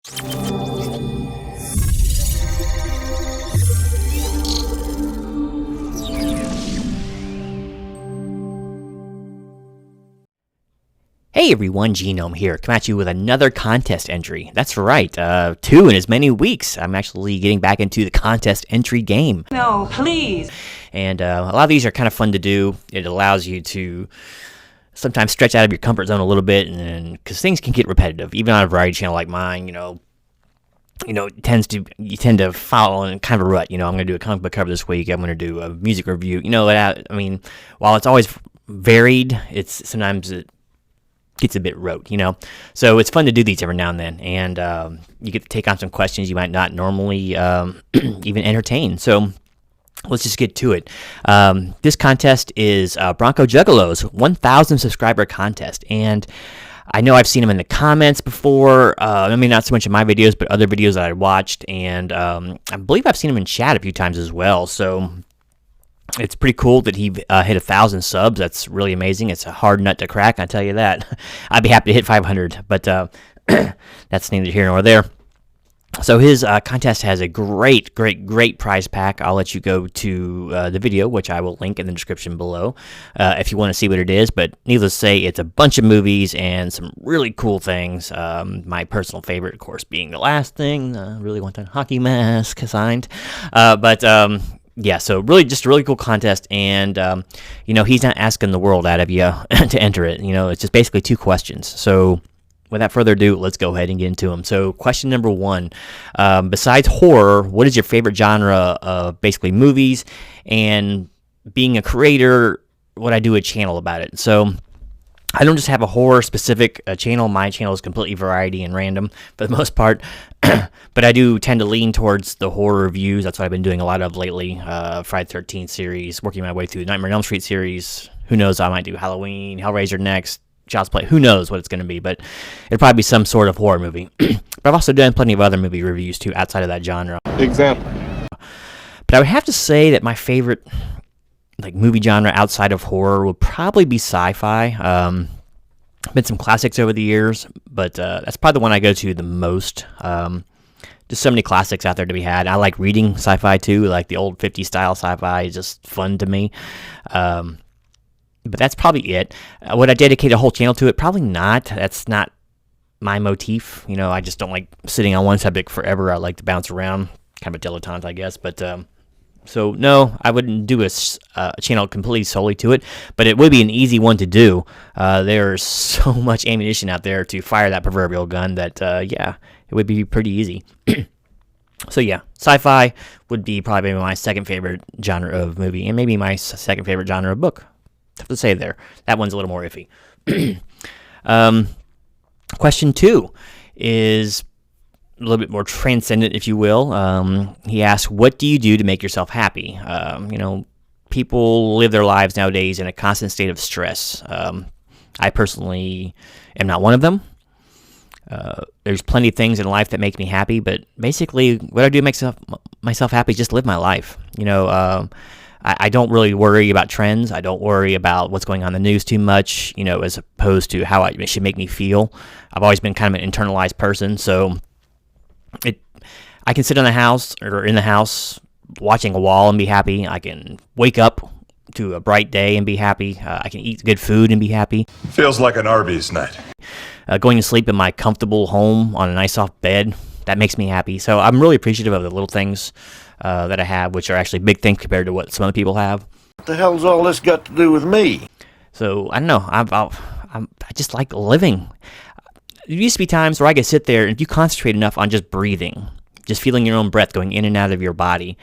Hey everyone, Genome here, come at you with another contest entry. That's right, 2 in as many weeks. I'm actually getting back into the contest entry game. No, please. And a lot of these are kind of fun to do. It allows you to sometimes stretch out of your comfort zone a little bit, and because things can get repetitive, even on a variety channel like mine. You tend to follow in kind of a rut. I'm going to do a comic book cover this week. I'm going to do a music review. While it's always varied, sometimes it gets a bit rote, So it's fun to do these every now and then, and you get to take on some questions you might not normally even entertain. So let's just get to it. This contest is BroncoJuggalo's 1,000 subscriber contest, and I know I've seen them in the comments before. Not so much in my videos, but other videos that I watched, and I believe I've seen them in chat a few times as well. So it's pretty cool that he hit 1,000 subs. That's really amazing. It's a hard nut to crack, I tell you that. I'd be happy to hit 500, but that's neither here nor there. So his contest has a great prize pack. I'll let you go to the video, which I will link in the description below if you want to see what it is. But needless to say, it's a bunch of movies and some really cool things. My personal favorite, of course, being the last thing. Really want that hockey mask signed. Yeah, so just a really cool contest, and he's not asking the world out of you to enter it. It's just basically 2 questions. So without further ado, let's go ahead and get into them. So question number 1, besides horror, what is your favorite genre of basically movies? And being a creator, would I do a channel about it? So I don't just have a horror-specific channel. My channel is completely variety and random for the most part. But I do tend to lean towards the horror reviews. That's what I've been doing a lot of lately. Friday the 13th series, working my way through the Nightmare on Elm Street series. Who knows, I might do Halloween, Hellraiser next, Child's Play. Who knows what it's going to be, but it'll probably be some sort of horror movie. But I've also done plenty of other movie reviews, too, outside of that genre. Example. But I would have to say that my favorite movie genre outside of horror would probably be sci-fi. Been some classics over the years, but that's probably the one I go to the most. Just so many classics out there to be had. I like reading sci-fi too, like the old 50s style sci-fi is just fun to me. But that's probably it. Would I dedicate a whole channel to it? Probably not. That's not my motif. I just don't like sitting on one subject forever. I like to bounce around, kind of a dilettante, I guess. But so no, I wouldn't do a channel completely solely to it, but it would be an easy one to do. There's so much ammunition out there to fire that proverbial gun that, it would be pretty easy. So yeah, sci-fi would be probably my second favorite genre of movie, and maybe my second favorite genre of book. Tough to say there. That one's a little more iffy. Question 2 is a little bit more transcendent, if you will. He asks, what do you do to make yourself happy? People live their lives nowadays in a constant state of stress. I personally am not one of them. There's plenty of things in life that make me happy, but basically what I do to make myself happy is just live my life. I don't really worry about trends. I don't worry about what's going on in the news too much, as opposed to how it should make me feel. I've always been kind of an internalized person, so I can sit in the house watching a wall and be happy. I can wake up to a bright day and be happy. I can eat good food and be happy. Feels like an Arby's night. Going to sleep in my comfortable home on a nice soft bed, that makes me happy. So I'm really appreciative of the little things that I have, which are actually big things compared to what some other people have. What the hell's all this got to do with me? So I don't know. I just like living. There used to be times where I could sit there, and if you concentrate enough on just breathing, just feeling your own breath going in and out of your body,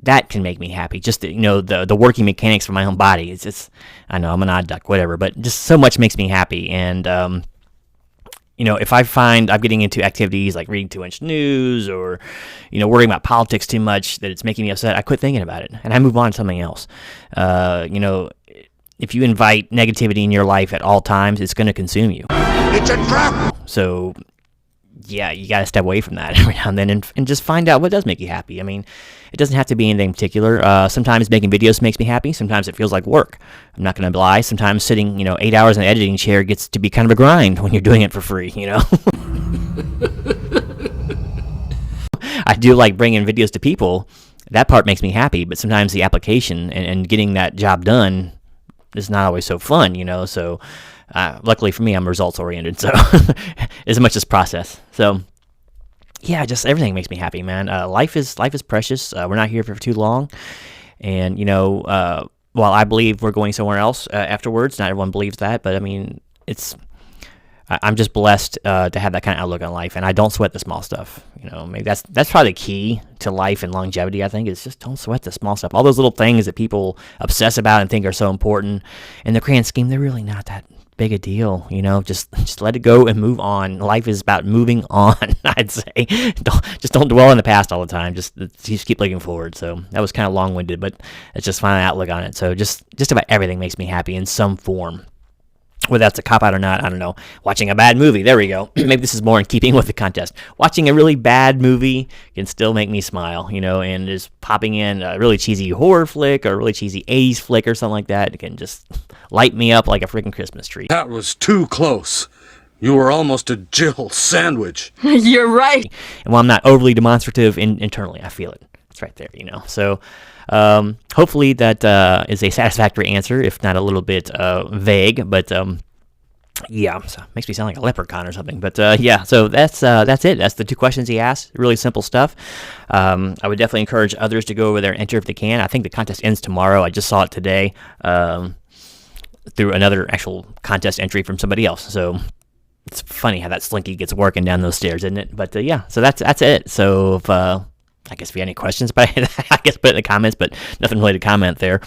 that can make me happy. Just the working mechanics of my own body. It's just, I know I'm an odd duck, whatever, but just so much makes me happy. And if I find I'm getting into activities like reading too much news or worrying about politics too much that it's making me upset, I quit thinking about it and I move on to something else. If you invite negativity in your life at all times, it's going to consume you. It's a trap! So yeah, you got to step away from that every now and then and just find out what does make you happy. I mean, it doesn't have to be anything particular. Sometimes making videos makes me happy. Sometimes it feels like work. I'm not going to lie. Sometimes sitting, 8 hours in an editing chair gets to be kind of a grind when you're doing it for free, do like bringing videos to people. That part makes me happy, but sometimes the application and getting that job done is not always so fun, so luckily for me, I'm results oriented, so as much as process. So yeah, just everything makes me happy, man. Life is precious. We're not here for too long, and while I believe we're going somewhere else afterwards, not everyone believes that, but I mean, I'm just blessed to have that kind of outlook on life, and I don't sweat the small stuff. Maybe that's probably the key to life and longevity. I think is just don't sweat the small stuff. All those little things that people obsess about and think are so important, in the grand scheme, they're really not that big a deal. Just let it go and move on. Life is about moving on. I'd say don't dwell in the past all the time. Just keep looking forward. So that was kind of long-winded, but it's just my outlook on it. So just about everything makes me happy in some form. Whether that's a cop-out or not, I don't know. Watching a bad movie, there we go. Maybe this is more in keeping with the contest. Watching a really bad movie can still make me smile, and just popping in a really cheesy horror flick or a really cheesy 80s flick or something like that, it can just light me up like a freaking Christmas tree. That was too close. You were almost a Jill sandwich. You're right. And while I'm not overly demonstrative internally, I feel it. It's right there, So hopefully that is a satisfactory answer, if not a little bit vague. But yeah, so makes me sound like a leprechaun or something. But yeah, so that's it. That's the two questions he asked. Really simple stuff. I would definitely encourage others to go over there and enter if they can. I think the contest ends tomorrow. I just saw it today through another actual contest entry from somebody else. So it's funny how that slinky gets working down those stairs, isn't it? But yeah, so that's it. So if I guess if you have any questions, but I guess put it in the comments, but nothing really to comment there.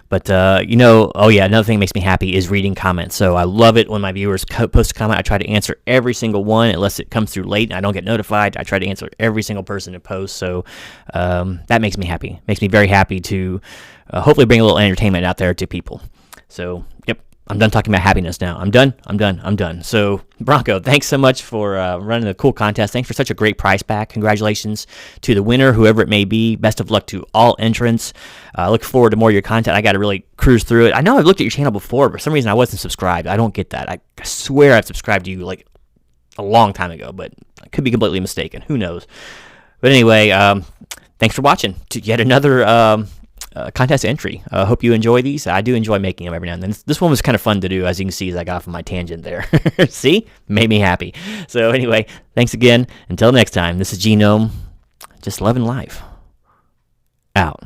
But, oh yeah, another thing that makes me happy is reading comments. So I love it when my viewers post a comment. I try to answer every single one, unless it comes through late and I don't get notified. I try to answer every single person that posts. So that makes me happy. Makes me very happy to hopefully bring a little entertainment out there to people. So, yep. I'm done talking about happiness now. I'm done. So, Bronco, thanks so much for running a cool contest. Thanks for such a great prize pack. Congratulations to the winner, whoever it may be. Best of luck to all entrants. Look forward to more of your content. I got to really cruise through it. I know I've looked at your channel before, but for some reason I wasn't subscribed. I don't get that. I swear I've subscribed to you like a long time ago, but I could be completely mistaken. Who knows? But anyway, thanks for watching to yet another contest entry. Hope you enjoy these. I do enjoy making them every now and then. This one was kind of fun to do, as you can see, as I got off on my tangent there. See? Made me happy. So anyway, thanks again. Until next time, this is Genome. Just loving life. Out.